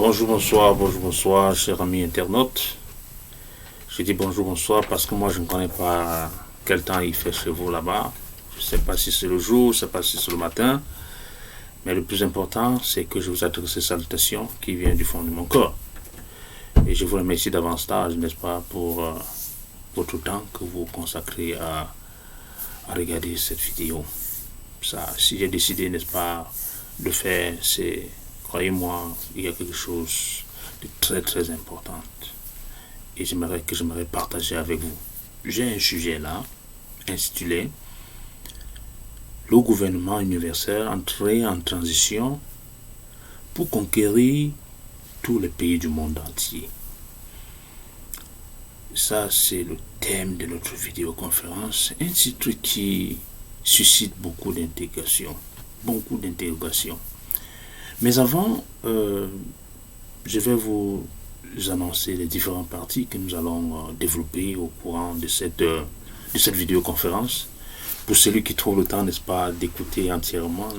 Bonjour, bonsoir, chers amis internautes. Je dis bonjour, bonsoir parce que moi je ne connais pas quel temps il fait chez vous là-bas. Je ne sais pas si c'est le jour, je ne sais pas si c'est le matin. Mais le plus important, c'est que je vous adresse ces salutations qui viennent du fond de mon corps. Et je vous remercie davantage, n'est-ce pas, pour votre temps que vous consacrez à regarder cette vidéo. Ça, si j'ai décidé, n'est-ce pas, de faire, c'est, croyez-moi, il y a quelque chose de très très important. Et j'aimerais partager avec vous. J'ai un sujet là, intitulé le gouvernement universel entré en transition pour conquérir tous les pays du monde entier. Ça, c'est le thème de notre vidéoconférence, un titre qui suscite beaucoup d'interrogations. Mais avant, je vais vous annoncer les différentes parties que nous allons développer au courant de cette vidéoconférence. Pour celui qui trouve le temps, n'est-ce pas, d'écouter entièrement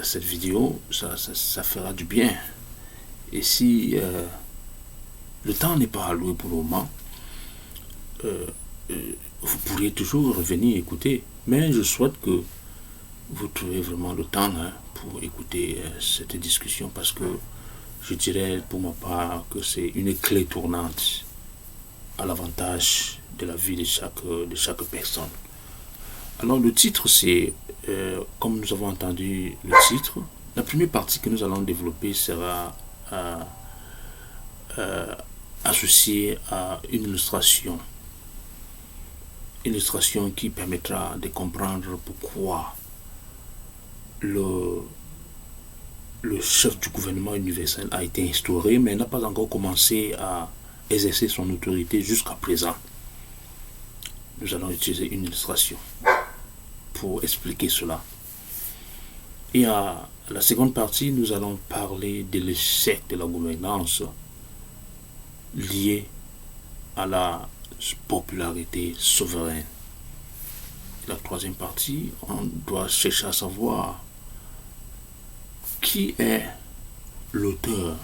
cette vidéo, ça fera du bien. Et si le temps n'est pas alloué pour le moment, vous pourriez toujours revenir écouter. Mais je souhaite que vous trouviez vraiment le temps pour écouter cette discussion, parce que je dirais pour ma part que c'est une clé tournante à l'avantage de la vie de chaque personne. Alors le titre, c'est, comme nous avons entendu le titre, la première partie que nous allons développer sera associée à une illustration qui permettra de comprendre pourquoi le chef du gouvernement universel a été instauré, mais n'a pas encore commencé à exercer son autorité jusqu'à présent. Nous allons utiliser une illustration pour expliquer cela. Et à la seconde partie, nous allons parler de l'échec de la gouvernance lié à la popularité souveraine. La troisième partie, on doit chercher à savoir qui est l'auteur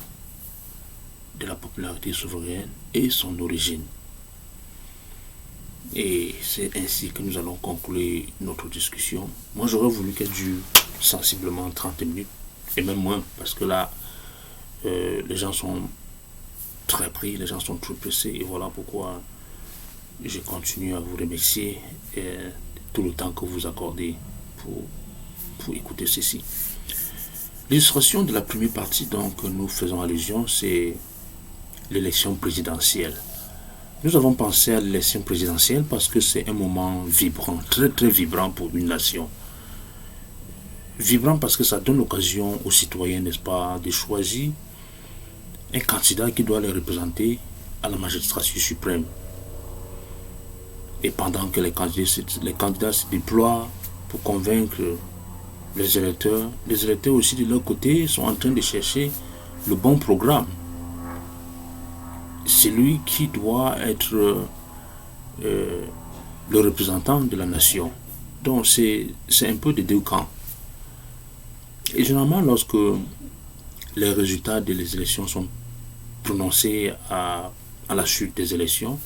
de la popularité souveraine et son origine. Et c'est ainsi que nous allons conclure notre discussion. Moi, j'aurais voulu qu'elle dure sensiblement 30 minutes, et même moins, parce que là, les gens sont très pris, les gens sont trop pressés, et voilà pourquoi je continue à vous remercier tout le temps que vous accordez pour écouter ceci. L'illustration de la première partie, donc, nous faisons allusion, c'est l'élection présidentielle. Nous avons pensé à l'élection présidentielle parce que c'est un moment vibrant, très très vibrant pour une nation. Vibrant parce que ça donne l'occasion aux citoyens, n'est-ce pas, de choisir un candidat qui doit les représenter à la magistrature suprême. Et pendant que les candidats se déploient pour convaincre les électeurs aussi de leur côté sont en train de chercher le bon programme. C'est lui qui doit être le représentant de la nation. Donc c'est un peu des deux camps. Et généralement, lorsque les résultats des élections sont prononcés à la suite des élections,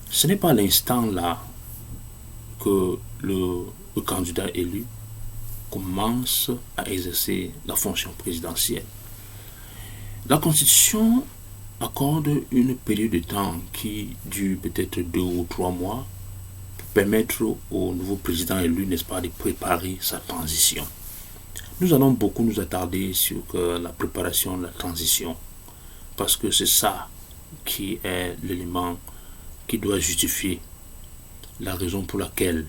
ce n'est pas à l'instant là que le candidat élu commence à exercer la fonction présidentielle. La Constitution accorde une période de temps qui dure peut-être 2 ou 3 mois pour permettre au nouveau président élu, n'est-ce pas, de préparer sa transition. Nous allons beaucoup nous attarder sur la préparation de la transition, parce que c'est ça qui est l'élément qui doit justifier la raison pour laquelle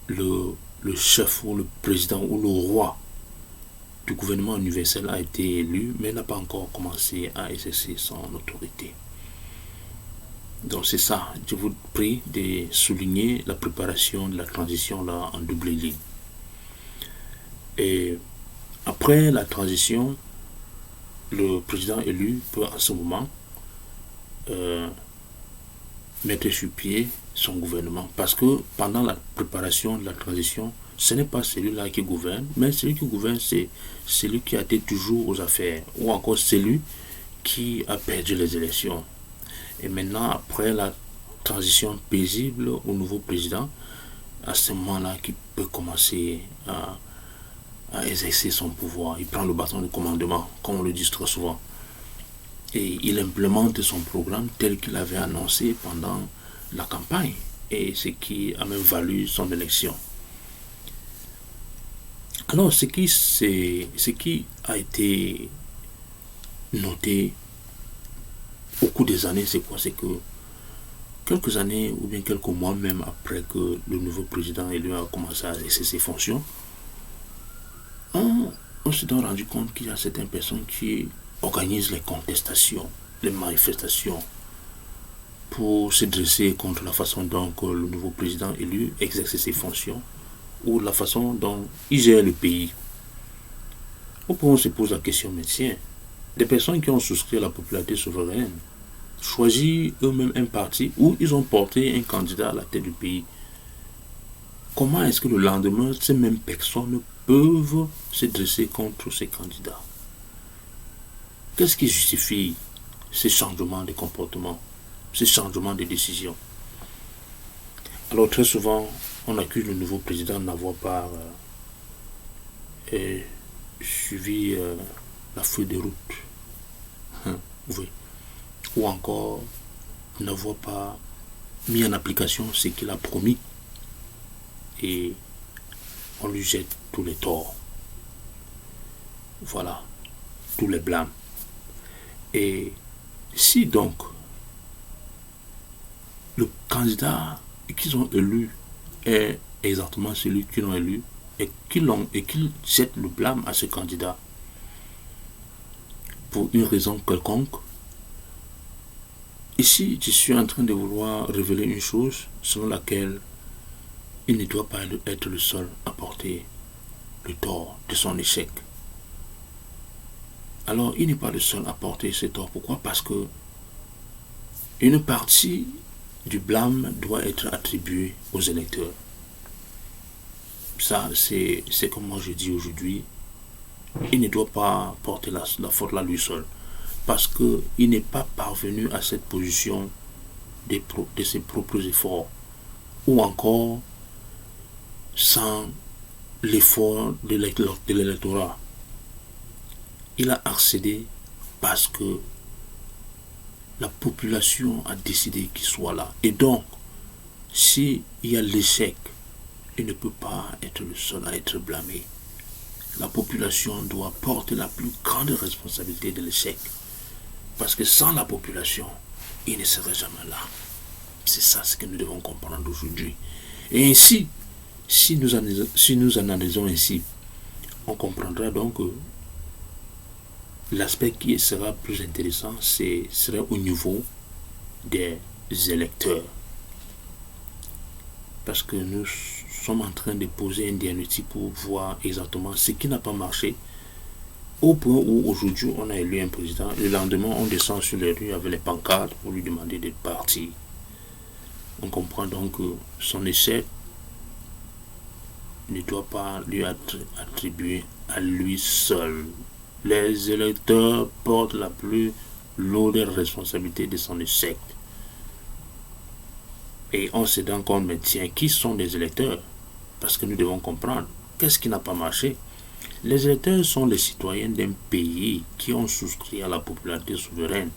le chef ou le président ou le roi du gouvernement universel a été élu, mais n'a pas encore commencé à exercer son autorité. Donc c'est ça, je vous prie de souligner la préparation de la transition là en double ligne. Et après la transition, le président élu peut à ce moment mettre sur pied son gouvernement, parce que pendant la préparation de la transition, ce n'est pas celui-là qui gouverne, mais celui qui gouverne, c'est celui qui a été toujours aux affaires, ou encore celui qui a perdu les élections. Et maintenant, après la transition paisible au nouveau président, à ce moment-là qu'il peut commencer à exercer son pouvoir. Il prend le bâton de commandement, comme on le dit très souvent. Et il implémente son programme tel qu'il avait annoncé pendant la campagne, et ce qui a même valu son élection. Alors, ce qui a été noté au cours des années, c'est quoi? C'est que quelques années ou bien quelques mois même après que le nouveau président élu a commencé à exercer ses fonctions, on s'est donc rendu compte qu'il y a certaines personnes qui organisent les contestations, les manifestations pour se dresser contre la façon dont le nouveau président élu exerce ses fonctions ou la façon dont il gère le pays. Au point où on se pose la question, mais tiens, des personnes qui ont souscrit à la popularité souveraine, choisi eux-mêmes un parti où ils ont porté un candidat à la tête du pays, comment est-ce que le lendemain, ces mêmes personnes peuvent se dresser contre ces candidats? Qu'est-ce qui justifie ces changements de comportement, ces changements de décision? Alors très souvent, on accuse le nouveau président d'avoir pas suivi la feuille de route. Oui. Ou encore n'avoir pas mis en application ce qu'il a promis. Et on lui jette tous les torts. Voilà, tous les blâmes. Et si donc le candidat qu'ils ont élu est exactement celui qu'ils ont élu et qu'ils jettent le blâme à ce candidat pour une raison quelconque, ici je suis en train de vouloir révéler une chose selon laquelle il ne doit pas être le seul à porter le tort de son échec. Alors, il n'est pas le seul à porter ce tort. Pourquoi? Parce que une partie du blâme doit être attribuée aux électeurs. Ça, c'est comme moi je dis aujourd'hui, il ne doit pas porter la faute là lui seul. Parce qu'il n'est pas parvenu à cette position de ses propres efforts. Ou encore sans l'effort de l'électorat. Il a accédé parce que la population a décidé qu'il soit là. Et donc, s'il y a l'échec, il ne peut pas être le seul à être blâmé. La population doit porter la plus grande responsabilité de l'échec. Parce que sans la population, il ne serait jamais là. C'est ça ce que nous devons comprendre aujourd'hui. Et ainsi, si nous analysons ainsi, on comprendra donc que l'aspect qui sera plus intéressant, serait au niveau des électeurs. Parce que nous sommes en train de poser un diagnostic pour voir exactement ce qui n'a pas marché. Au point où aujourd'hui on a élu un président, le lendemain on descend sur les rues avec les pancartes pour lui demander de partir. On comprend donc que son échec ne doit pas lui être attribué à lui seul. Les électeurs portent la plus lourde responsabilité de son échec. Et on se rend compte, mais tiens, qui sont les électeurs? Parce que nous devons comprendre, qu'est-ce qui n'a pas marché? Les électeurs sont les citoyens d'un pays qui ont souscrit à la popularité souveraine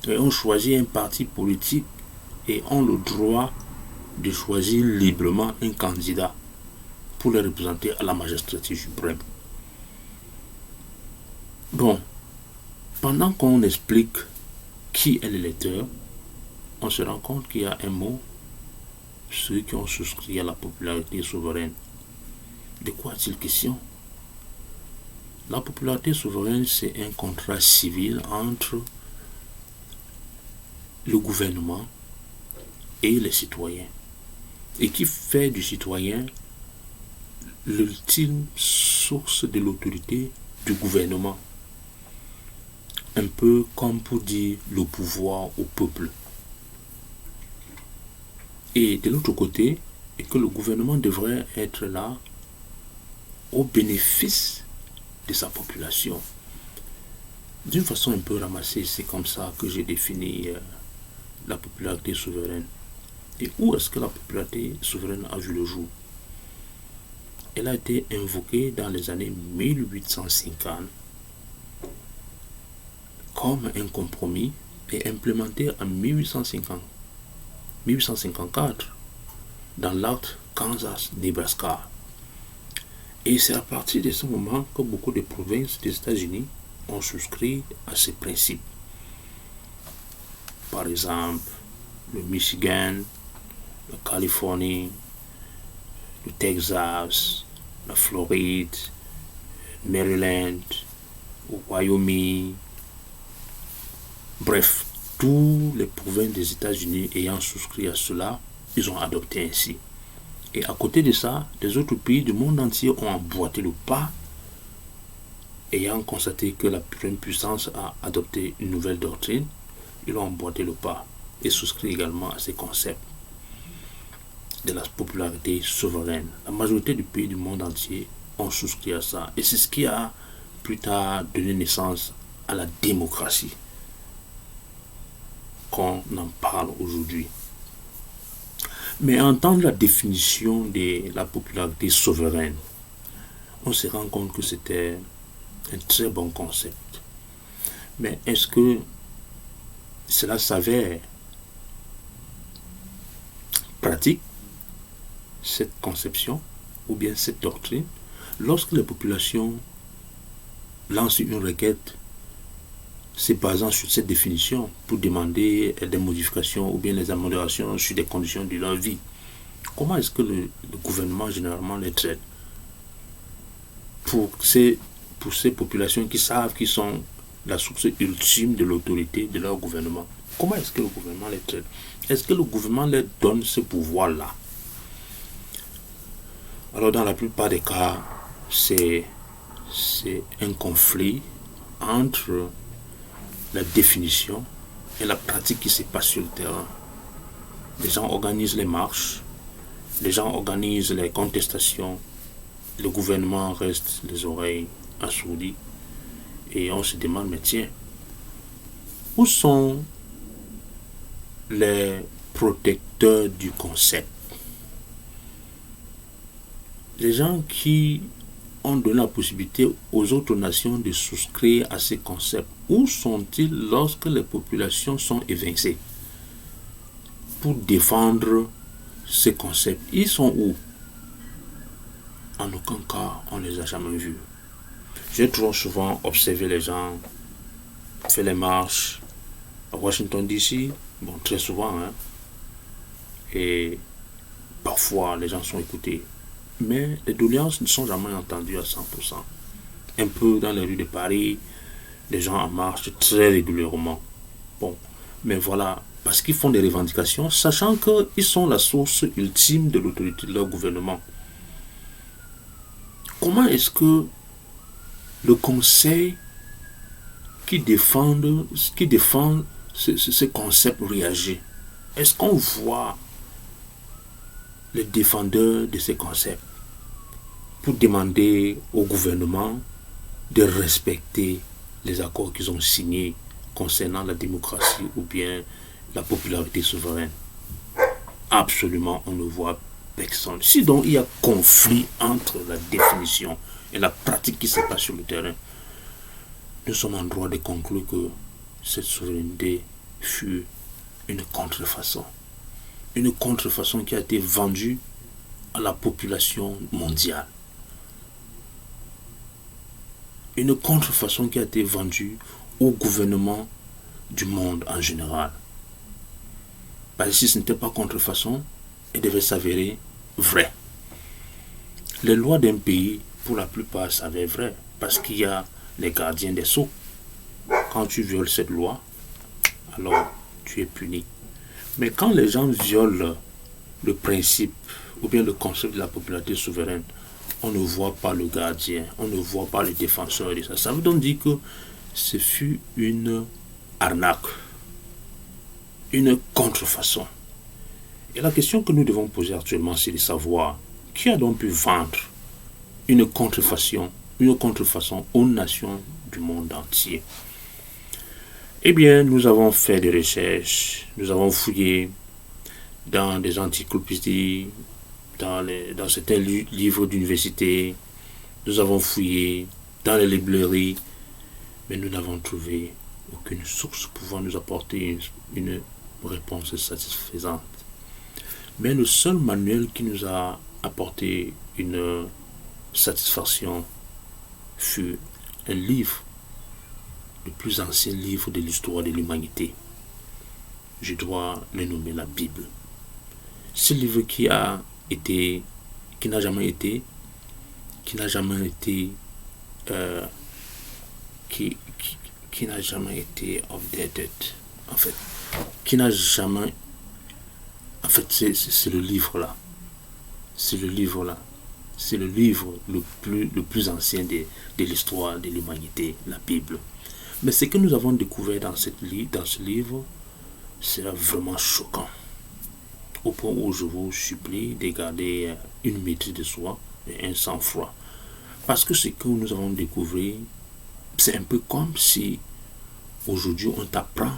et ont choisi un parti politique et ont le droit de choisir librement un candidat pour les représenter à la magistrature suprême. Bon, pendant qu'on explique qui est l'électeur, on se rend compte qu'il y a un mot, ceux qui ont souscrit à la popularité souveraine. De quoi est-il question? La popularité souveraine, c'est un contrat civil entre le gouvernement et les citoyens, et qui fait du citoyen l'ultime source de l'autorité du gouvernement. Un peu comme pour dire le pouvoir au peuple. Et de l'autre côté, et que le gouvernement devrait être là au bénéfice de sa population. D'une façon un peu ramassée, c'est comme ça que j'ai défini la popularité souveraine. Et où est-ce que la popularité souveraine a vu le jour? Elle a été invoquée dans les années 1850 comme un compromis et implémentée en 1854 dans l'acte Kansas-Nebraska. Et c'est à partir de ce moment que beaucoup de provinces des États-Unis ont souscrit à ces principes. Par exemple, le Michigan, la Californie, le Texas, la Floride, Maryland, au Wyoming, bref, toutes les provinces des États-Unis ayant souscrit à cela, ils ont adopté ainsi. Et à côté de ça, les autres pays du monde entier ont emboîté le pas, ayant constaté que la pleine puissance a adopté une nouvelle doctrine, ils ont emboîté le pas et souscrit également à ces concepts de la popularité souveraine. La majorité des pays du monde entier ont souscrit à ça. Et c'est ce qui a plus tard donné naissance à la démocratie, qu'on en parle aujourd'hui. Mais en entendre la définition de la popularité souveraine, on se rend compte que c'était un très bon concept. Mais est-ce que cela s'avère pratique, cette conception ou bien cette doctrine, lorsque la population lance une requête se basant sur cette définition pour demander des modifications ou bien des améliorations sur des conditions de leur vie? Comment est-ce que le gouvernement généralement les traite pour ces populations qui savent qu'ils sont la source ultime de l'autorité de leur gouvernement? Comment est-ce que le gouvernement les traite? Est-ce que le gouvernement leur donne ce pouvoir-là? Alors dans la plupart des cas, c'est un conflit entre la définition et la pratique qui se passe sur le terrain. Les gens organisent les marches, les gens organisent les contestations, le gouvernement reste les oreilles assourdies et on se demande, mais tiens, où sont les protecteurs du concept? Les gens qui ont donné la possibilité aux autres nations de souscrire à ces concepts, où sont-ils lorsque les populations sont évincées pour défendre ces concepts? Ils sont où? En aucun cas, on ne les a jamais vus. J'ai trop souvent observé les gens faire les marches à Washington DC, bon, très souvent, hein, et parfois les gens sont écoutés. Mais les doléances ne sont jamais entendues à 100%. Un peu dans les rues de Paris, les gens en marchent très régulièrement. Bon, mais voilà, parce qu'ils font des revendications, sachant qu'ils sont la source ultime de l'autorité de leur gouvernement. Comment est-ce que le conseil qui défend ce concept réagit? Est-ce qu'on voit les défendeurs de ces concepts pour demander au gouvernement de respecter les accords qu'ils ont signés concernant la démocratie ou bien la popularité souveraine? Absolument, on ne voit personne. Si donc il y a conflit entre la définition et la pratique qui se passe sur le terrain, nous sommes en droit de conclure que cette souveraineté fut une contrefaçon. Une contrefaçon qui a été vendue à la population mondiale. Une contrefaçon qui a été vendue au gouvernement du monde en général. Parce que si ce n'était pas contrefaçon, elle devait s'avérer vraie. Les lois d'un pays, pour la plupart, s'avèrent vraies, parce qu'il y a les gardiens des sceaux. Quand tu violes cette loi, alors tu es puni. Mais quand les gens violent le principe ou bien le concept de la popularité souveraine, on ne voit pas le gardien, on ne voit pas le défenseur de ça. Ça veut donc dire que ce fut une arnaque, une contrefaçon. Et la question que nous devons poser actuellement, c'est de savoir qui a donc pu vendre une contrefaçon aux nations du monde entier. Eh bien, nous avons fait des recherches, nous avons fouillé dans des encyclopédies, dans certains livres d'université, nous avons fouillé dans les librairies, mais nous n'avons trouvé aucune source pouvant nous apporter une réponse satisfaisante. Mais le seul manuel qui nous a apporté une satisfaction fut un livre, le plus ancien livre de l'histoire de l'humanité. Je dois le nommer la Bible. Ce livre qui n'a jamais été updated, en fait, c'est le livre là. C'est le livre le plus ancien de l'histoire de l'humanité, la Bible. Mais ce que nous avons découvert dans ce livre, c'est vraiment choquant. Au point où je vous supplie de garder une maîtrise de soi et un sang-froid. Parce que ce que nous avons découvert, c'est un peu comme si aujourd'hui on t'apprend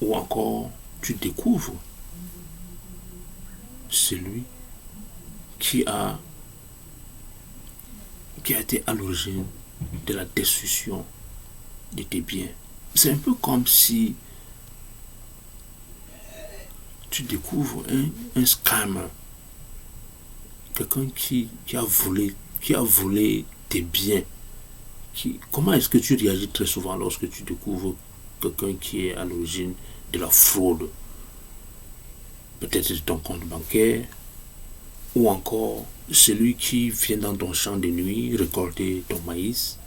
ou encore tu découvres celui qui a été à l'origine de la destruction de tes biens. C'est un peu comme si tu découvres un scammer, quelqu'un qui a volé tes biens. Comment est-ce que tu réagis très souvent lorsque tu découvres quelqu'un qui est à l'origine de la fraude? Peut-être c'est ton compte bancaire, ou encore celui qui vient dans ton champ de nuit récolter ton maïs,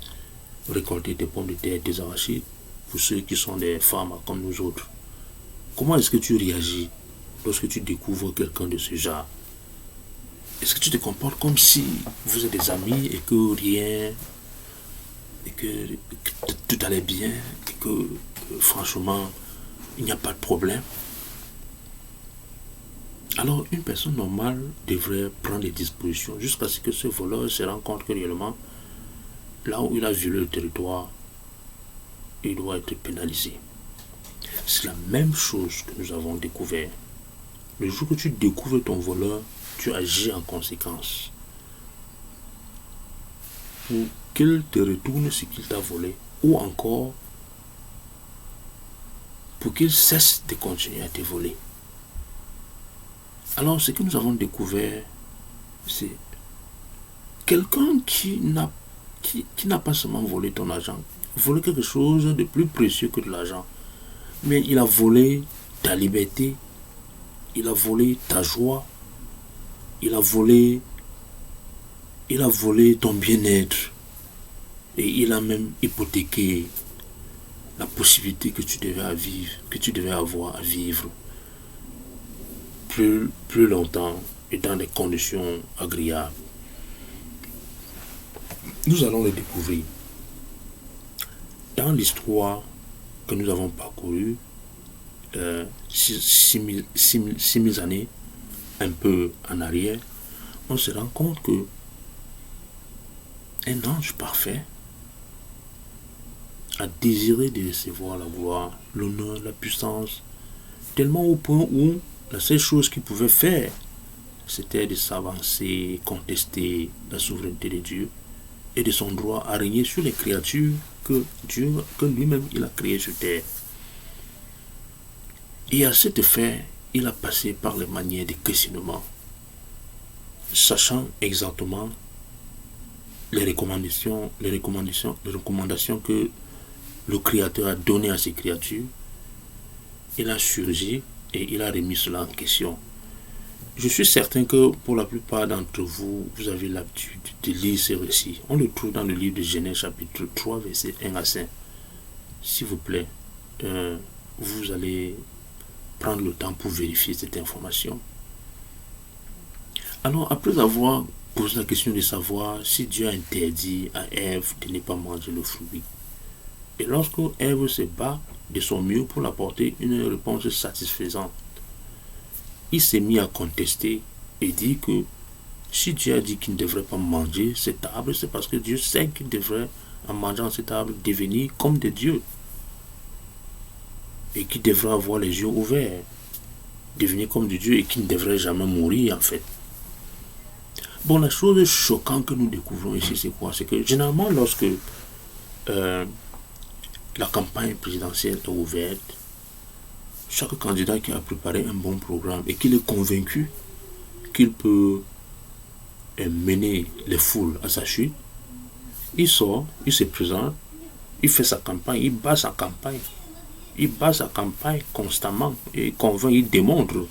récolter tes pommes de terre, tes arachides, pour ceux qui sont des femmes comme nous autres. Comment est-ce que tu réagis lorsque tu découvres quelqu'un de ce genre? Est-ce que tu te comportes comme si vous êtes des amis et que tout allait bien et que franchement il n'y a pas de problème? Alors une personne normale devrait prendre des dispositions jusqu'à ce que ce voleur se rende compte que réellement là où il a violé le territoire, il doit être pénalisé. C'est la même chose que nous avons découvert. Le jour que tu découvres ton voleur, tu agis en conséquence pour qu'il te retourne ce qu'il t'a volé, ou encore pour qu'il cesse de continuer à te voler. Alors ce que nous avons découvert, c'est quelqu'un qui n'a pas seulement volé ton argent, volé quelque chose de plus précieux que de l'argent, mais il a volé ta liberté, il a volé ta joie, il a volé ton bien-être, et il a même hypothéqué la possibilité que tu devais avoir à vivre plus longtemps et dans des conditions agréables. Nous allons le découvrir. Dans l'histoire que nous avons parcourue, 6000 années, un peu en arrière, on se rend compte que un ange parfait a désiré de recevoir la gloire, l'honneur, la puissance, tellement au point où la seule chose qu'il pouvait faire, c'était de s'avancer, contester la souveraineté de Dieu et de son droit à régner sur les créatures que lui-même il a créées sur terre. Et à cet effet, il a passé par les manières de questionnement, sachant exactement les recommandations que le Créateur a données à ses créatures. Il a surgi et il a remis cela en question. Je suis certain que pour la plupart d'entre vous, vous avez l'habitude de lire ces récits. On le trouve dans le livre de Genèse chapitre 3, versets 1 à 5. S'il vous plaît, vous allez prendre le temps pour vérifier cette information. Alors, après avoir posé la question de savoir si Dieu a interdit à Ève de ne pas manger le fruit, et lorsque Ève se bat de son mieux pour apporter une réponse satisfaisante, il s'est mis à contester et dit que Si Dieu a dit qu'il ne devrait pas manger cette table, c'est parce que Dieu sait qu'il devrait, en mangeant cette table, devenir comme des dieux. Et qu'il devrait avoir les yeux ouverts, devenir comme des dieux, et qu'il ne devrait jamais mourir en fait. Bon, la chose choquante que nous découvrons ici, c'est quoi? C'est que généralement, lorsque la campagne présidentielle est ouverte, chaque candidat qui a préparé un bon programme et qu'il est convaincu qu'il peut mener les foules à sa chute, il sort, il se présente, il fait sa campagne, il bat sa campagne. Il bat sa campagne constamment et convainc, il démontre.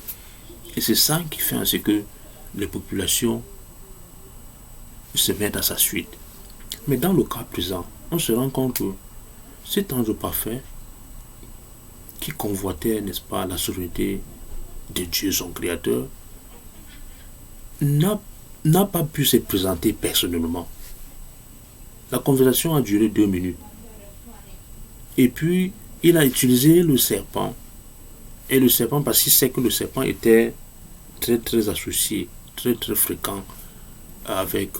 Et c'est ça qui fait en sorte que les populations se mettent à sa suite. Mais dans le cas présent, on se rend compte que cet ange parfait qui convoitait, n'est-ce pas, la souveraineté de Dieu, son créateur, n'a pas pu se présenter personnellement. La conversation a duré 2 minutes. Et puis, il a utilisé le serpent. Et le serpent, parce qu'il sait que le serpent était très très associé, très très fréquent avec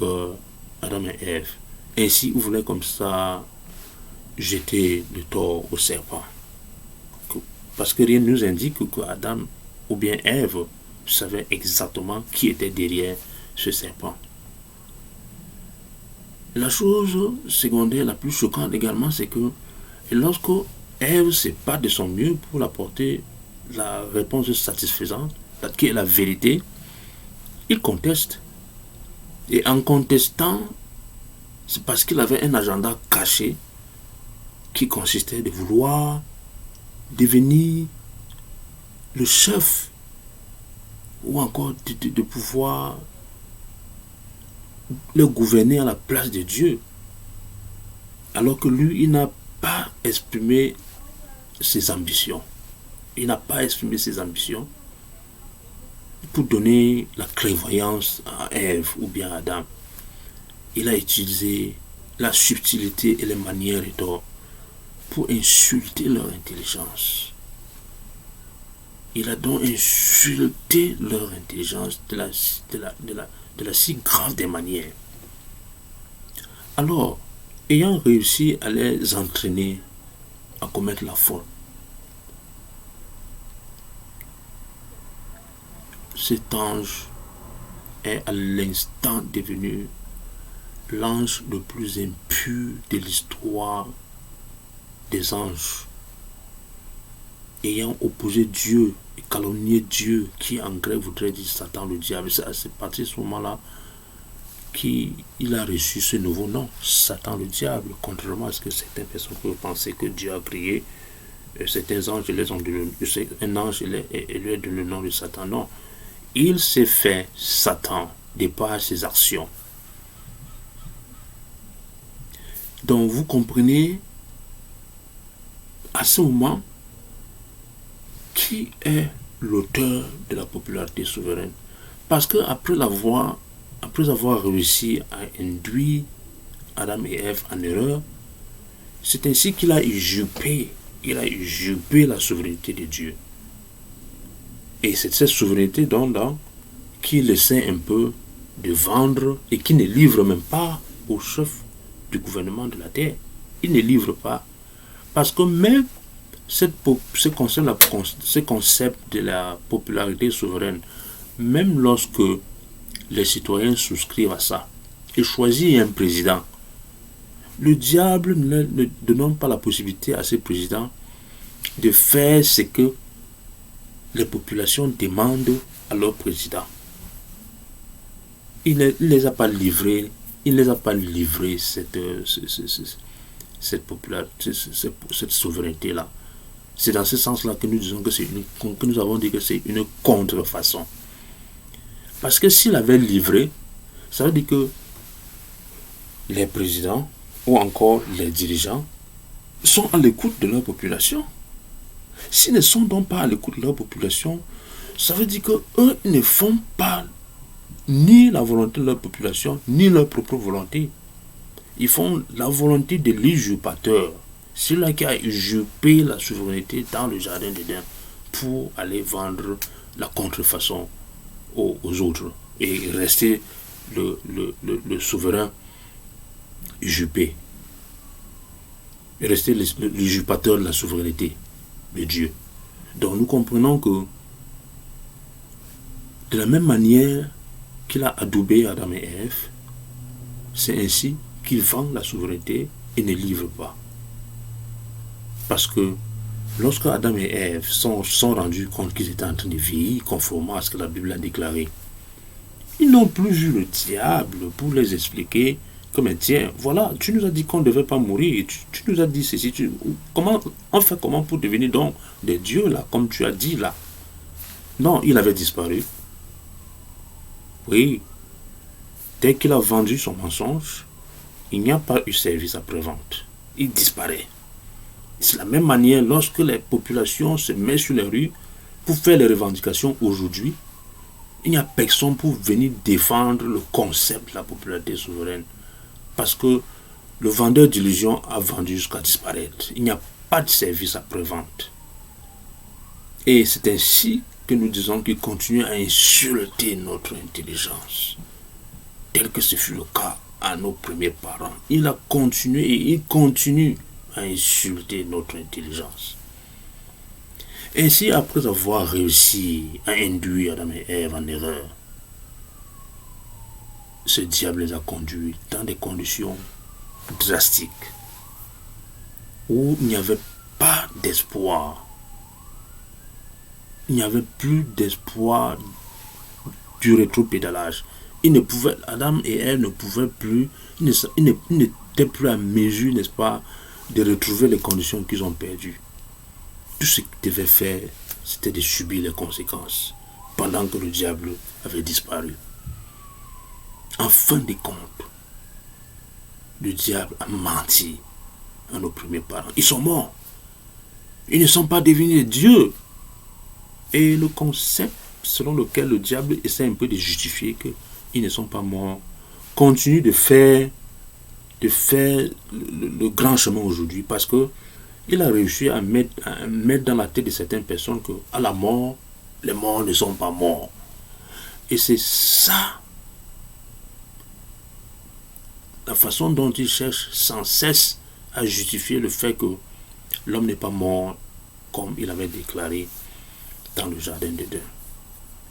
Adam et Ève. Ainsi, il voulait comme ça jeter le tort au serpent. Parce que rien ne nous indique que Adam ou bien Ève savait exactement qui était derrière ce serpent. La chose secondaire la plus choquante également, c'est que lorsque Ève se bat de son mieux pour apporter la réponse satisfaisante, qui est la vérité, il conteste. Et en contestant, c'est parce qu'il avait un agenda caché qui consistait de vouloir devenir le chef ou encore de pouvoir le gouverner à la place de Dieu. Alors que lui, il n'a pas exprimé ses ambitions. Il n'a pas exprimé ses ambitions pour donner la clairvoyance à Ève ou bien à Adam. Il a utilisé la subtilité et les manières d'or pour insulter leur intelligence. Il a donc insulté leur intelligence de la si grave des manières. Alors, ayant réussi à les entraîner à commettre la faute, cet ange est à l'instant devenu l'ange le plus impur de l'histoire des anges, ayant opposé Dieu et calomnié Dieu, qui en grec voudrait dire Satan le diable. C'est à partir de ce moment-là qu'il a reçu ce nouveau nom, Satan le diable, contrairement à ce que certaines personnes peuvent penser que Dieu a créé certains anges, un ange et lui a donné le nom de Satan. Non, il s'est fait Satan de par ses actions. Donc vous comprenez à ce moment qui est l'auteur de la popularité souveraine. Parce que après avoir réussi à induire Adam et Ève en erreur, c'est ainsi qu'il a usurpé la souveraineté de Dieu. Et c'est cette souveraineté donc qu'il essaie un peu de vendre et qui ne livre même pas au chef du gouvernement de la terre. Il ne livre pas. Parce que même ce concept de la popularité souveraine, même lorsque les citoyens souscrivent à ça et choisissent un président, le diable ne donne pas la possibilité à ce président de faire ce que les populations demandent à leur président. Il ne les a pas livrés, cette souveraineté-là. C'est dans ce sens-là que nous disons que nous avons dit que c'est une contrefaçon. Parce que s'il avait livré, ça veut dire que les présidents ou encore les dirigeants sont à l'écoute de leur population. S'ils ne sont donc pas à l'écoute de leur population, ça veut dire qu'eux ne font pas ni la volonté de leur population, ni leur propre volonté. Ils font la volonté de l'usurpateur, celui-là qui a usurpé la souveraineté dans le jardin d'Éden pour aller vendre la contrefaçon aux autres et rester le souverain usurpé, est resté l'usurpateur de la souveraineté de Dieu. Donc nous comprenons que de la même manière qu'il a adoubé Adam et Ève, c'est ainsi qu'il vend la souveraineté et ne livre pas. Parce que lorsque Adam et Ève sont rendus compte qu'ils étaient en train de vieillir conformément à ce que la Bible a déclaré, ils n'ont plus vu le diable pour les expliquer que, mais tiens, voilà, tu nous as dit qu'on ne devait pas mourir, tu nous as dit ceci, comment pour devenir donc des dieux là, comme tu as dit là. Non, il avait disparu. Oui, dès qu'il a vendu son mensonge, il n'y a pas eu service après-vente. Il disparaît. C'est la même manière lorsque les populations se mettent sur les rues pour faire les revendications aujourd'hui, il n'y a personne pour venir défendre le concept de la popularité souveraine. Parce que le vendeur d'illusions a vendu jusqu'à disparaître. Il n'y a pas de service après-vente. Et c'est ainsi que nous disons qu'il continue à insulter notre intelligence. Tel que ce fut le cas à nos premiers parents. Il a continué et il continue à insulter notre intelligence. Ainsi, après avoir réussi à induire Adam et Ève en erreur, ce diable les a conduits dans des conditions drastiques où il n'y avait pas d'espoir. Il n'y avait plus d'espoir du rétropédalage. Adam et Ève ne pouvaient plus, ils n'étaient plus à mesure, n'est-ce pas, de retrouver les conditions qu'ils ont perdues. Tout ce qu'ils devaient faire, c'était de subir les conséquences, pendant que le diable avait disparu. En fin de compte, le diable a menti à nos premiers parents. Ils sont morts. Ils ne sont pas devenus dieux. Et le concept selon lequel le diable essaie un peu de justifier qu'ils ne sont pas morts continue de faire le grand chemin aujourd'hui, parce que il a réussi à mettre dans la tête de certaines personnes qu'à la mort, les morts ne sont pas morts. Et c'est ça la façon dont il cherche sans cesse à justifier le fait que l'homme n'est pas mort comme il avait déclaré dans le jardin d'Éden.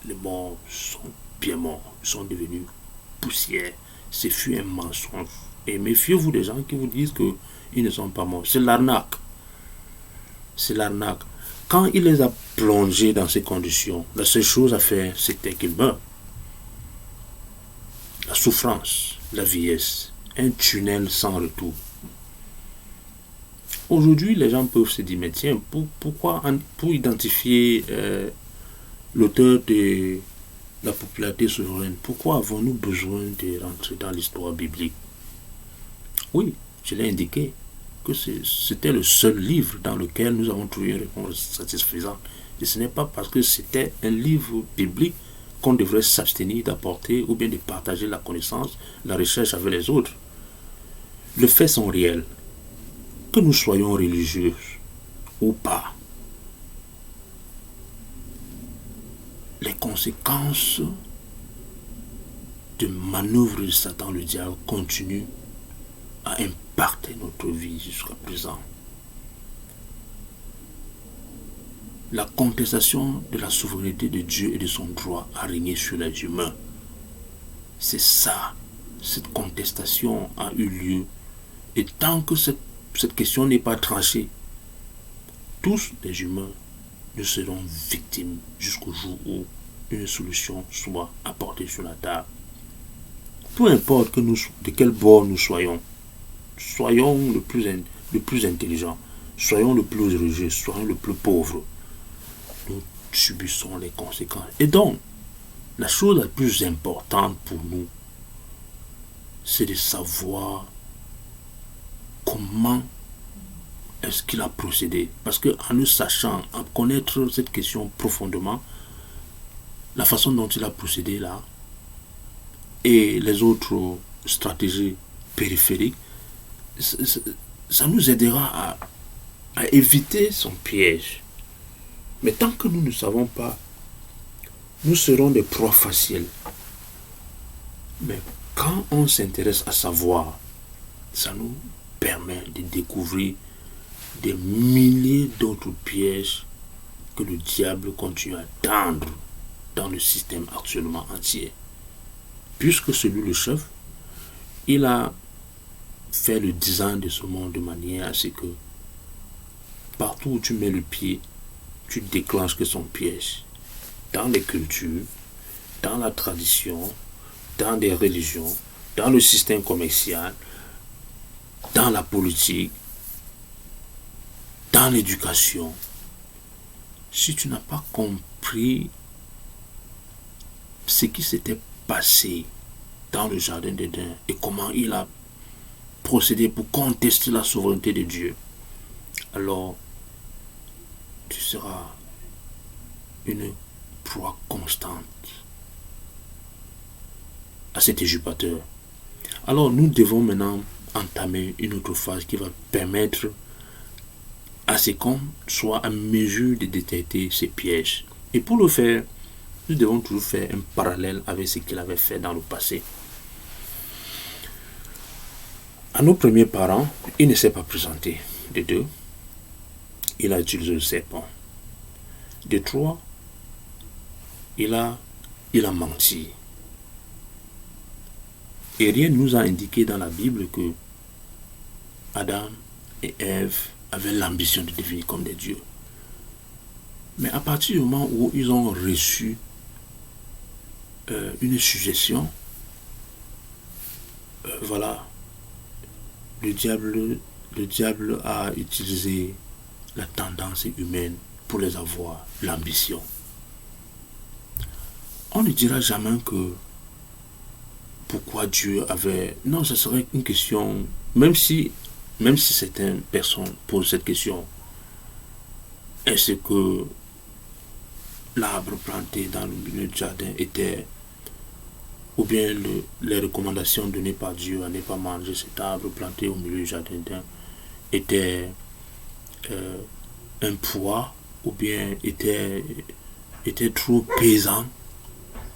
Les morts sont bien morts, ils sont devenus poussière. Ce fut un mensonge. Et méfiez-vous des gens qui vous disent qu'ils ne sont pas morts. C'est l'arnaque. C'est l'arnaque. Quand il les a plongés dans ces conditions, la seule chose à faire, c'était qu'ils meurent. La souffrance, la vieillesse, un tunnel sans retour. Aujourd'hui, les gens peuvent se dire, mais tiens, pour identifier l'auteur de la popularité souveraine, pourquoi avons-nous besoin de rentrer dans l'histoire biblique? Oui, je l'ai indiqué, que c'était le seul livre dans lequel nous avons trouvé une réponse satisfaisante. Et ce n'est pas parce que c'était un livre biblique qu'on devrait s'abstenir d'apporter ou bien de partager la connaissance, la recherche avec les autres. Les faits sont réels. Que nous soyons religieux ou pas, les conséquences de manœuvres de Satan, le diable, continuent à impacter notre vie jusqu'à présent. La contestation de la souveraineté de Dieu et de son droit à régner sur les humains, c'est ça, cette contestation a eu lieu. Et tant que cette question n'est pas tranchée, tous les humains nous serons victimes jusqu'au jour où une solution soit apportée sur la table. Peu importe de quel bord nous soyons le plus intelligent, soyons le plus religieux, soyons le plus pauvre, nous subissons les conséquences. Et donc, la chose la plus importante pour nous, c'est de savoir comment est-ce qu'il a procédé. Parce qu'en nous sachant, en connaître cette question profondément, la façon dont il a procédé là, et les autres stratégies périphériques, ça nous aidera à éviter son piège. Mais tant que nous ne savons pas, nous serons des proies faciles Mais quand on s'intéresse à savoir, ça nous permet de découvrir des milliers d'autres pièges que le diable continue à tendre dans le système actuellement entier. Puisque celui le chef, il a fait le design de ce monde de manière à ce que partout où tu mets le pied, tu déclenches que son piège. Dans les cultures, dans la tradition, dans des religions, dans le système commercial, dans la politique, dans l'éducation. Si tu n'as pas compris ce qui s'était passé dans le jardin d'Éden et comment il a procédé pour contester la souveraineté de Dieu, alors tu seras une proie constante à cet usurpateur. Alors nous devons maintenant entamer une autre phase qui va permettre à ce qu'on soit à mesure de détecter ces pièges. Et pour le faire, nous devons toujours faire un parallèle avec ce qu'il avait fait dans le passé. À nos premiers parents, il ne s'est pas présenté. De deux, il a utilisé le serpent. De trois, il a menti. Et rien ne nous a indiqué dans la Bible que Adam et Ève avaient l'ambition de devenir comme des dieux. Mais à partir du moment où ils ont reçu une suggestion, voilà, le diable a utilisé la tendance humaine pour les avoir, l'ambition. On ne dira jamais que pourquoi Dieu avait... Non, ce serait une question, même si certaines personnes posent cette question, est-ce que l'arbre planté dans le milieu du jardin était, ou bien les recommandations données par Dieu à ne pas manger cet arbre planté au milieu du jardin était un poids, ou bien était trop pesant?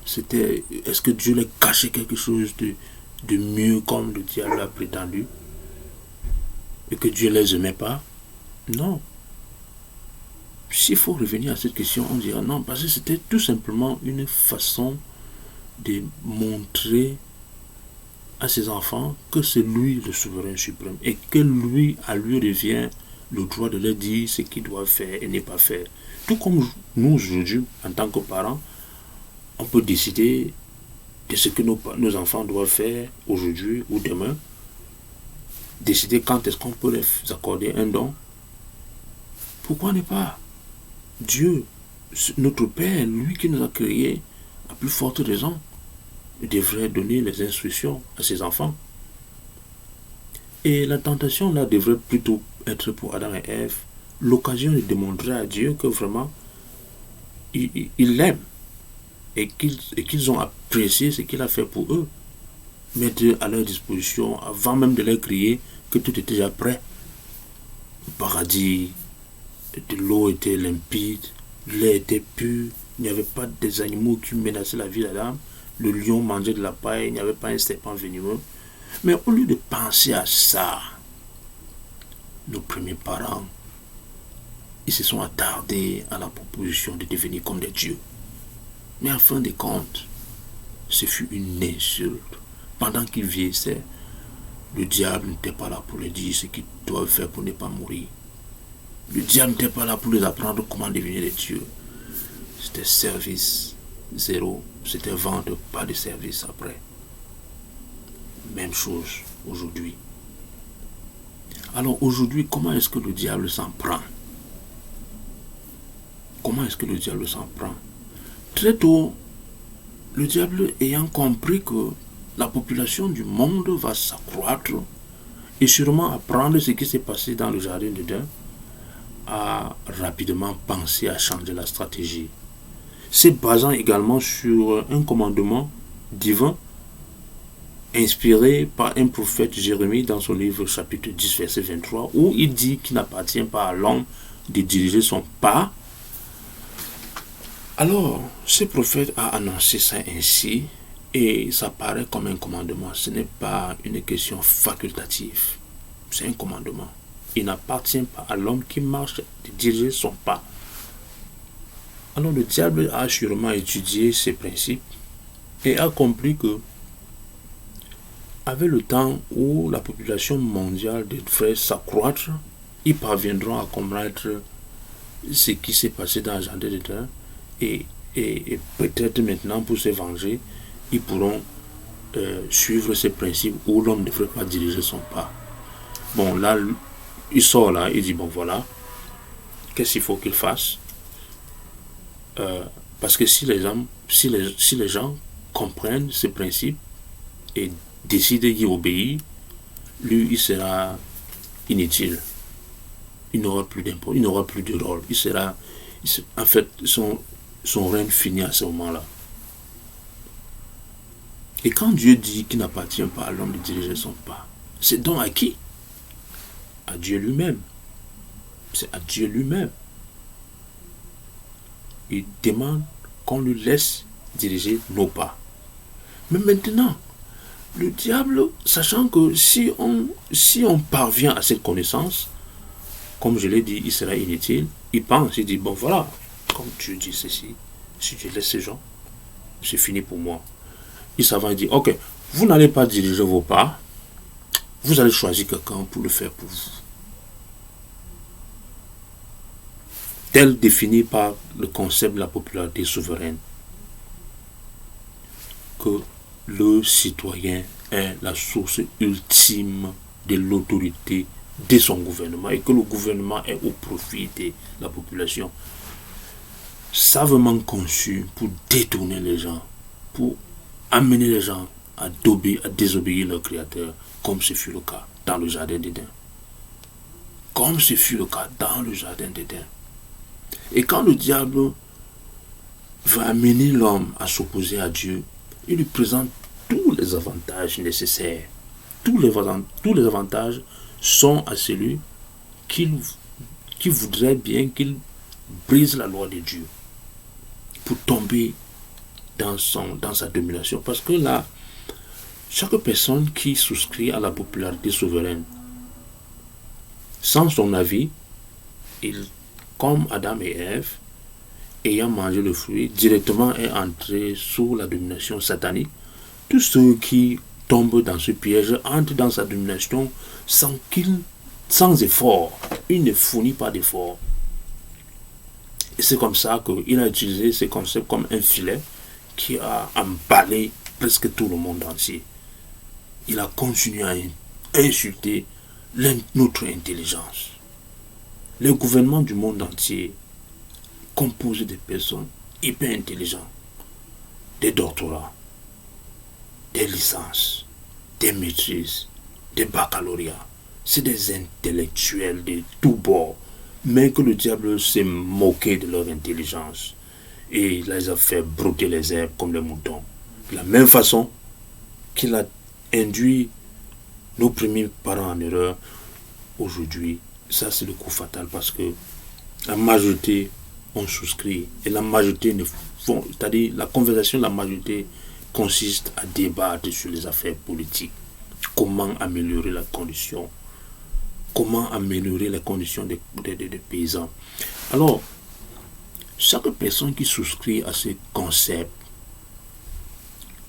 Est-ce que Dieu leur cachait quelque chose de mieux comme le diable a prétendu? Et que Dieu ne les aimait pas? Non. S'il faut revenir à cette question, on dira non, parce que c'était tout simplement une façon de montrer à ses enfants que c'est lui le souverain suprême et que à lui revient le droit de leur dire ce qu'ils doivent faire et ne pas faire. Tout comme nous aujourd'hui, en tant que parents, on peut décider de ce que nos enfants doivent faire aujourd'hui ou demain, décider quand est-ce qu'on peut les accorder un don. Pourquoi ne pas? Dieu, notre Père, lui qui nous a créés, à plus forte raison, devrait donner les instructions à ses enfants. Et la tentation là devrait plutôt être pour Adam et Ève l'occasion de démontrer à Dieu que vraiment il l'aime et qu'ils ont apprécié ce qu'il a fait pour eux, mettre à leur disposition avant même de leur crier que tout était déjà prêt. Le paradis, de l'eau était limpide, l'air était pur, il n'y avait pas des animaux qui menaçaient la vie d'Adam, le lion mangeait de la paille, il n'y avait pas un serpent venimeux. Mais au lieu de penser à ça, nos premiers parents, ils se sont attardés à la proposition de devenir comme des dieux. Mais en fin de compte, ce fut une insulte. Pendant qu'ils vieillissaient, le diable n'était pas là pour leur dire ce qu'ils doivent faire pour ne pas mourir. Le diable n'était pas là pour les apprendre comment devenir des dieux. C'était service zéro. C'était vendre, pas de service après. Même chose aujourd'hui. Alors aujourd'hui, comment est-ce que le diable s'en prend? Comment est-ce que le diable s'en prend? Très tôt, le diable ayant compris que la population du monde va s'accroître et sûrement apprendre ce qui s'est passé dans le jardin d'Éden, a rapidement pensé à changer la stratégie. Se basant également sur un commandement divin inspiré par un prophète Jérémie dans son livre chapitre 10 verset 23 où il dit qu'il n'appartient pas à l'homme de diriger son pas. Alors, ce prophète a annoncé ça ainsi Et ça paraît comme un commandement. Ce n'est pas une question facultative. C'est un commandement. Il n'appartient pas à l'homme qui marche de diriger son pas. Alors le diable a sûrement étudié ces principes et a compris que avec le temps où la population mondiale devrait s'accroître, ils parviendront à combattre ce qui s'est passé dans le jardin d'Éden et peut-être maintenant pour se venger, ils pourront suivre ces principes où l'homme ne devrait pas diriger son pas. Bon, là, il sort là, il dit, bon voilà, qu'est-ce qu'il faut qu'il fasse? Parce que si les gens comprennent ces principes et décident d'y obéir, lui, il sera inutile. Il n'aura plus d'impôt, il n'aura plus de rôle. En fait, son règne finit à ce moment-là. Et quand Dieu dit qu'il n'appartient pas à l'homme de diriger son pas, c'est donc à qui? À Dieu lui-même. C'est à Dieu lui-même. Il demande qu'on lui laisse diriger nos pas. Mais maintenant, le diable, sachant que si on parvient à cette connaissance, comme je l'ai dit, il sera inutile, il pense, il dit, bon voilà, comme Dieu dit ceci, si je laisse ces gens, c'est fini pour moi. Il s'avance et dit, ok, vous n'allez pas diriger vos pas, vous allez choisir quelqu'un pour le faire pour vous. Tel défini par le concept de la popularité souveraine, que le citoyen est la source ultime de l'autorité de son gouvernement et que le gouvernement est au profit de la population, savamment conçu pour détourner les gens, pour amener les gens à désobéir leur créateur, comme ce fut le cas dans le jardin d'Éden. Comme ce fut le cas dans le jardin d'Éden. Et quand le diable va amener l'homme à s'opposer à Dieu, il lui présente tous les avantages nécessaires. Tous les avantages sont à celui qui voudrait bien qu'il brise la loi de Dieu pour tomber dans sa domination. Parce que là, chaque personne qui souscrit à la popularité souveraine, sans son avis, comme Adam et Ève, ayant mangé le fruit, directement est entré sous la domination satanique. Tous ceux qui tombent dans ce piège entrent dans sa domination sans effort. Il ne fournit pas d'effort. Et c'est comme ça qu'il a utilisé ce concept comme un filet qui a emballé presque tout le monde entier. Il a continué à insulter notre intelligence. Le gouvernement du monde entier composé de personnes hyper intelligentes, des doctorats, des licences, des maîtrises, des baccalauréats. C'est des intellectuels de tous bords, mais que le diable s'est moqué de leur intelligence et les a fait brouter les herbes comme les moutons. De la même façon qu'il a induit nos premiers parents en erreur, aujourd'hui, ça c'est le coup fatal parce que la majorité ont souscrit et la majorité c'est-à-dire la conversation de la majorité consiste à débattre sur les affaires politiques. Comment améliorer la condition? Comment améliorer les conditions des paysans? Alors, chaque personne qui souscrit à ce concept,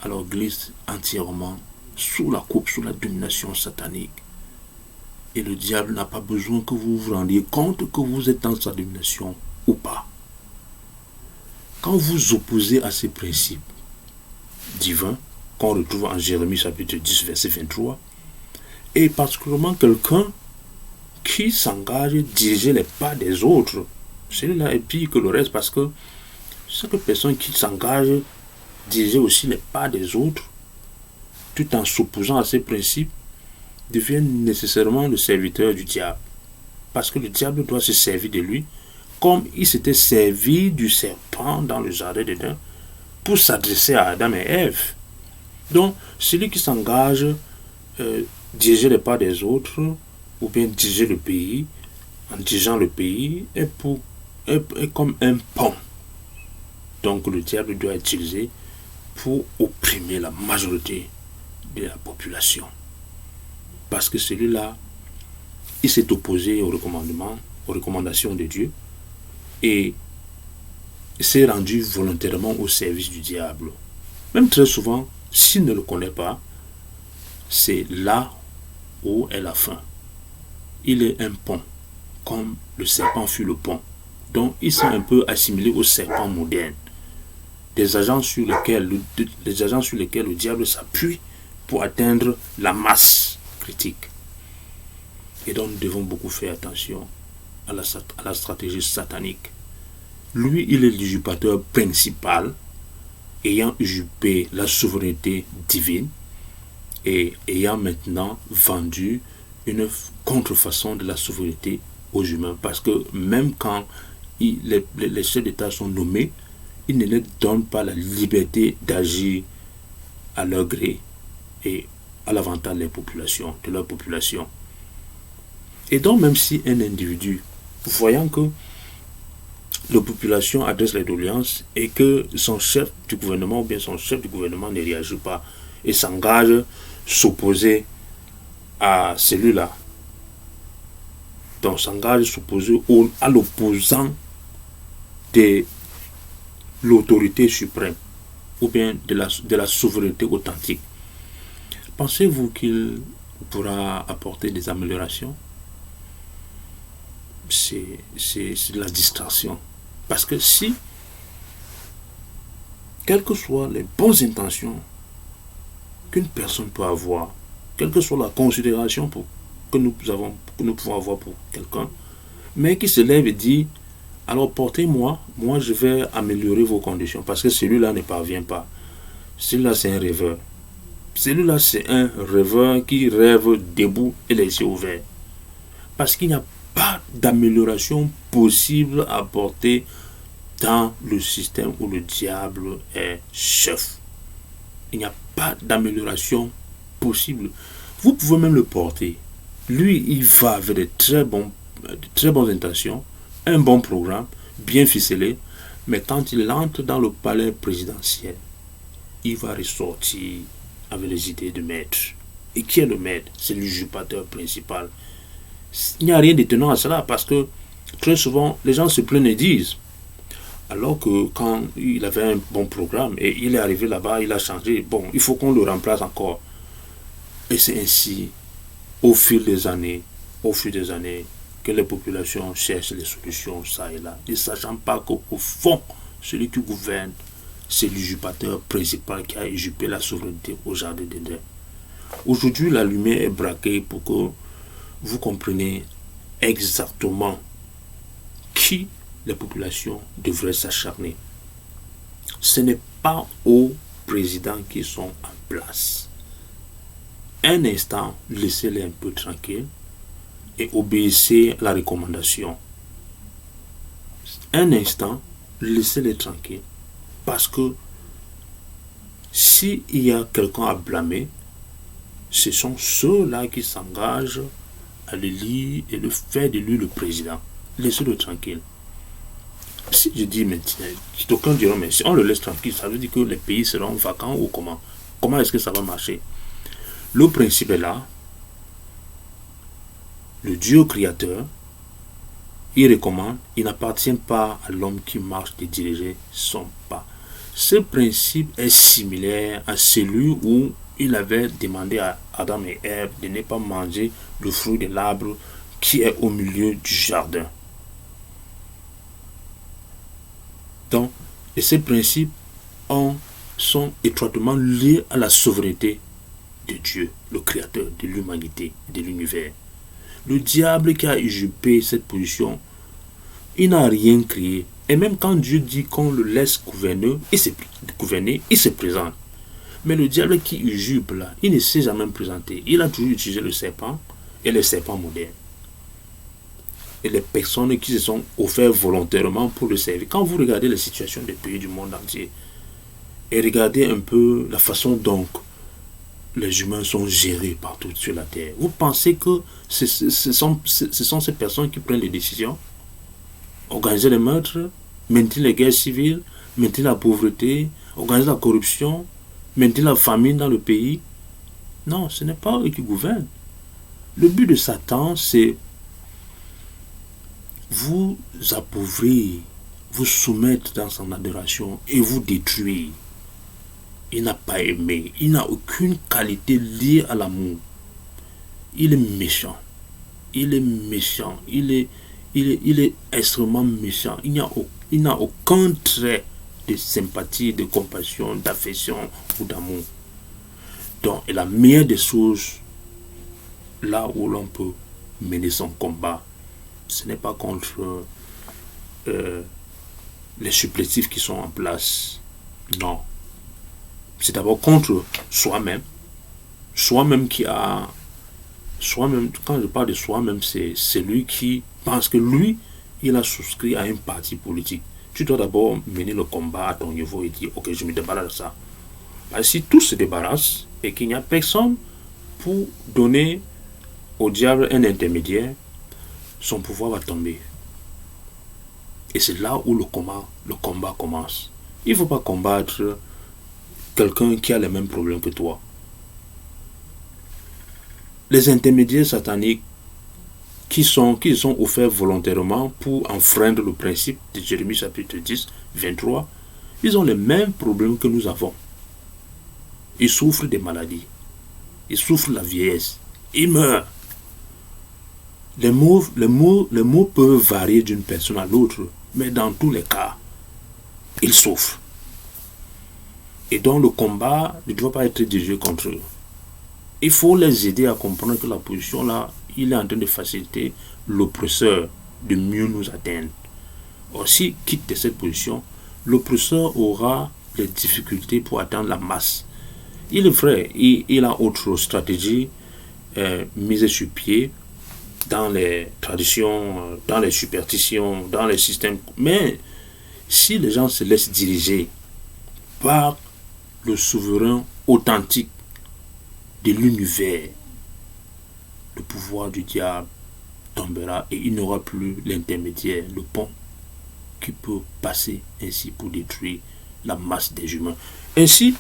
alors glisse entièrement sous la coupe, sous la domination satanique. Et le diable n'a pas besoin que vous vous rendiez compte que vous êtes dans sa domination ou pas. Quand vous opposez à ces principes divins, qu'on retrouve en Jérémie chapitre 10, verset 23, et particulièrement quelqu'un qui s'engage à diriger les pas des autres, celui-là est pire que le reste parce que chaque personne qui s'engage à diriger aussi les pas des autres, tout en s'opposant à ces principes, devient nécessairement le serviteur du diable. Parce que le diable doit se servir de lui, comme il s'était servi du serpent dans le jardin d'Éden pour s'adresser à Adam et Ève. Donc, celui qui s'engage à diriger les pas des autres, ou bien diriger le pays, en dirigeant le pays, est comme un pont. Donc, le diable doit utiliser pour opprimer la majorité de la population. Parce que celui-là, il s'est opposé aux recommandations de Dieu et s'est rendu volontairement au service du diable. Même très souvent, s'il ne le connaît pas, c'est là où est la fin. Il est un pont, comme le serpent fut le pont. Donc, ils sont un peu assimilés au serpent moderne. Des agents sur lesquels le diable s'appuie pour atteindre la masse critique. Et donc, nous devons beaucoup faire attention à la stratégie satanique. Lui, il est l'usurpateur principal, ayant usurpé la souveraineté divine et ayant maintenant vendu une contrefaçon de la souveraineté aux humains. Parce que même quand les chefs d'État sont nommés, ils ne leur donnent pas la liberté d'agir à leur gré et à l'avantage de leur population. Et donc, même si un individu, voyant que la population adresse les doléances et que son chef du gouvernement ou bien son chef du gouvernement ne réagit pas et s'engage à s'opposer à celui-là, donc s'engage à s'opposer à l'opposant de l'autorité suprême ou bien de la souveraineté authentique. Pensez-vous qu'il pourra apporter des améliorations? C'est de la distraction. Parce que si, quelles que soient les bonnes intentions qu'une personne peut avoir, quelle que soit la considération que nous pouvons avoir pour quelqu'un, mais qui se lève et dit, alors portez-moi, moi je vais améliorer vos conditions, parce que celui-là ne parvient pas. Celui-là c'est un rêveur. Celui-là c'est un rêveur qui rêve debout et les yeux ouverts. Parce qu'il n'y a pas d'amélioration possible à apporter dans le système où le diable est chef. Il n'y a pas d'amélioration possible. Vous pouvez même le porter. Lui, il va avec de très bonnes intentions, un bon programme, bien ficelé, mais quand il entre dans le palais présidentiel, il va ressortir avec les idées de maître. Et qui est le maître? C'est l'usurpateur principal. Il n'y a rien d'étonnant à cela parce que très souvent, les gens se plaignent et disent, alors que quand il avait un bon programme et il est arrivé là-bas, il a changé, bon, il faut qu'on le remplace encore. Et c'est ainsi, au fil des années, que les populations cherchent les solutions, ça et là, ne sachant pas qu'au fond, celui qui gouverne, c'est l'usurpateur principal qui a usurpé la souveraineté au jardin d'Éden. Aujourd'hui, la lumière est braquée pour que vous compreniez exactement qui les populations devraient s'acharner. Ce n'est pas aux présidents qui sont en place. Un instant, laissez-les un peu tranquilles et obéissez à la recommandation. Un instant, laissez-les tranquilles. Parce que s'il y a quelqu'un à blâmer, ce sont ceux-là qui s'engagent à l'élire et le faire de lui le président. Laissez-le tranquille. Si je dis maintenant, d'aucuns diront, mais si on le laisse tranquille, ça veut dire que les pays seront vacants ou comment? Comment est-ce que ça va marcher? Le principe est là. Le Dieu créateur, il recommande, il n'appartient pas à l'homme qui marche de diriger son pas. Ce principe est similaire à celui où il avait demandé à Adam et Ève de ne pas manger le fruit de l'arbre qui est au milieu du jardin. Donc, et ces principes sont étroitement liés à la souveraineté de Dieu, le créateur de l'humanité, de l'univers. Le diable qui a usurpé cette position, il n'a rien créé. Et même quand Dieu dit qu'on le laisse gouverner, il se présente. Mais le diable qui usurpe là, il ne s'est jamais présenté. Il a toujours utilisé le serpent et les serpents modernes. Et les personnes qui se sont offertes volontairement pour le servir. Quand vous regardez les situations des pays du monde entier, et regardez un peu la façon dont les humains sont gérés partout sur la terre, vous pensez que ce sont ces personnes qui prennent les décisions? Organiser les meurtres, maintenir les guerres civiles, maintenir la pauvreté, organiser la corruption, maintenir la famine dans le pays. Non, ce n'est pas eux qui gouvernent. Le but de Satan, c'est vous appauvrir, vous soumettre dans son adoration et vous détruire. Il n'a pas aimé, il n'a aucune qualité liée à l'amour. Il est méchant, il est méchant, il est extrêmement méchant. Il n'a aucun trait de sympathie, de compassion, d'affection ou d'amour. Donc, et la meilleure des choses, là où l'on peut mener son combat, ce n'est pas contre les supplétifs qui sont en place. Non. C'est d'abord contre soi-même. Soi-même qui a... Soi-même, quand je parle de soi-même, c'est celui qui pense que lui, il a souscrit à un parti politique. Tu dois d'abord mener le combat à ton niveau et dire, ok, je me débarrasse de ça. Parce que si tous se débarrassent et qu'il n'y a personne pour donner au diable un intermédiaire, son pouvoir va tomber. Et c'est là où le combat commence. Il ne faut pas combattre quelqu'un qui a les mêmes problèmes que toi. Les intermédiaires sataniques qui sont offerts volontairement pour enfreindre le principe de Jérémie chapitre 10, 23, ils ont les mêmes problèmes que nous avons. Ils souffrent des maladies. Ils souffrent de la vieillesse. Ils meurent. Les mots peuvent varier d'une personne à l'autre, mais dans tous les cas, ils souffrent. Et donc le combat ne doit pas être dirigé contre eux. Il faut les aider à comprendre que la position là, il est en train de faciliter l'oppresseur de mieux nous atteindre. Or, s'il quitte cette position, l'oppresseur aura des difficultés pour atteindre la masse. Il est vrai, il a autre stratégie mise sur pied dans les traditions, dans les superstitions, dans les systèmes. Mais si les gens se laissent diriger par le souverain authentique de l'univers, le pouvoir du diable tombera et il n'y aura plus l'intermédiaire, le pont qui peut passer ainsi pour détruire la masse des humains. Ainsi,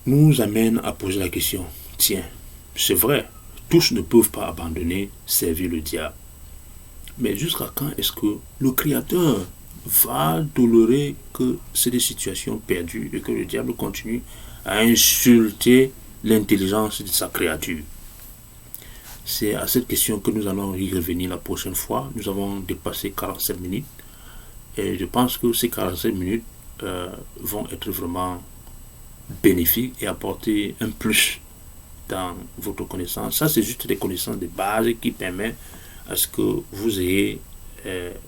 nous amène à poser la question, tiens, c'est vrai, tous ne peuvent pas abandonner, servir le diable. Mais jusqu'à quand est-ce que le Créateur va tolérer que c'est des situations perdues et que le diable continue à insulter l'intelligence de sa créature? C'est à cette question que nous allons y revenir la prochaine fois. Nous avons dépassé 47 minutes et je pense que ces 47 minutes vont être vraiment bénéfiques et apporter un plus dans votre connaissance. Ça, c'est juste des connaissances de base qui permettent à ce que vous ayez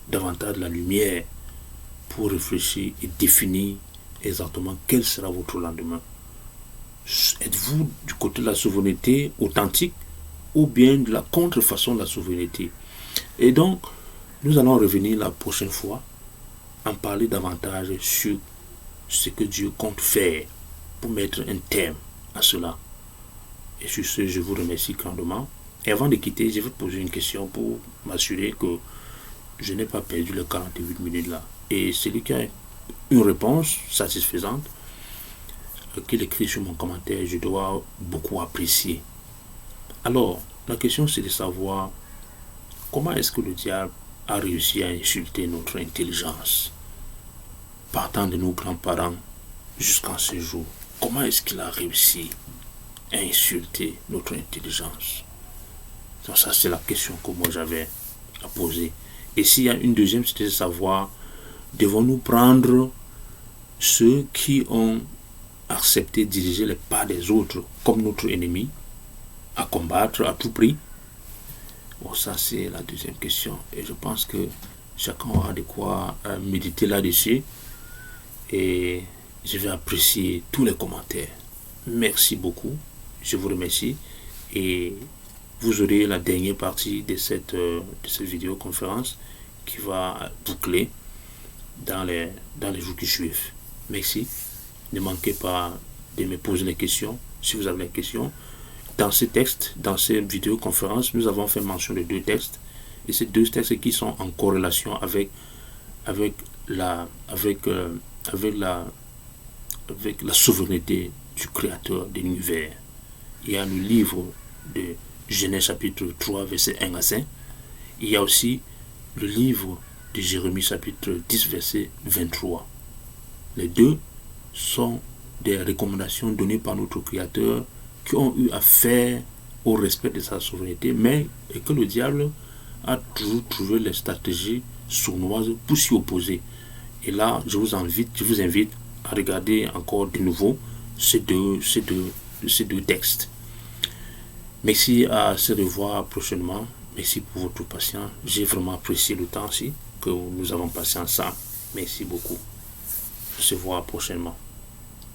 davantage de la lumière pour réfléchir et définir exactement quel sera votre lendemain. Êtes-vous du côté de la souveraineté authentique ou bien de la contrefaçon de la souveraineté? Et donc, nous allons revenir la prochaine fois en parler davantage sur ce que Dieu compte faire pour mettre un terme à cela. Et sur ce, je vous remercie grandement. Et avant de quitter, je vais poser une question pour m'assurer que je n'ai pas perdu les 48 minutes là. Et celui qui a une réponse satisfaisante, qu'il écrit sur mon commentaire, je dois beaucoup apprécier. Alors, la question c'est de savoir comment est-ce que le diable a réussi à insulter notre intelligence, partant de nos grands-parents jusqu'à ce jour. Comment est-ce qu'il a réussi à insulter notre intelligence? Donc ça, c'est la question que moi j'avais à poser. Et s'il y a une deuxième, c'était de savoir, devons-nous prendre ceux qui ont accepté de diriger les pas des autres comme notre ennemi, à combattre à tout prix? Bon, ça c'est la deuxième question. Et je pense que chacun aura de quoi méditer là-dessus. Et je vais apprécier tous les commentaires. Merci beaucoup. Je vous remercie. Et vous aurez la dernière partie de cette vidéoconférence qui va boucler dans les jours qui suivent. Merci. Ne manquez pas de me poser les questions si vous avez des questions. Dans ces textes, dans ces vidéoconférences, nous avons fait mention de 2 textes. Et ces 2 textes qui sont en corrélation avec avec la souveraineté du Créateur de l'univers. Il y a le livre de Genèse chapitre 3, verset 1 à 5. Il y a aussi le livre de Jérémie chapitre 10, verset 23. Les deux sont des recommandations données par notre Créateur qui ont eu affaire au respect de sa souveraineté, mais que le diable a toujours trouvé les stratégies sournoises pour s'y opposer. Et là, je vous invite à regarder encore de nouveau ces deux textes. Merci, à se revoir prochainement. Merci pour votre patience. J'ai vraiment apprécié le temps aussi que nous avons passé ensemble. Merci beaucoup. On se voit prochainement.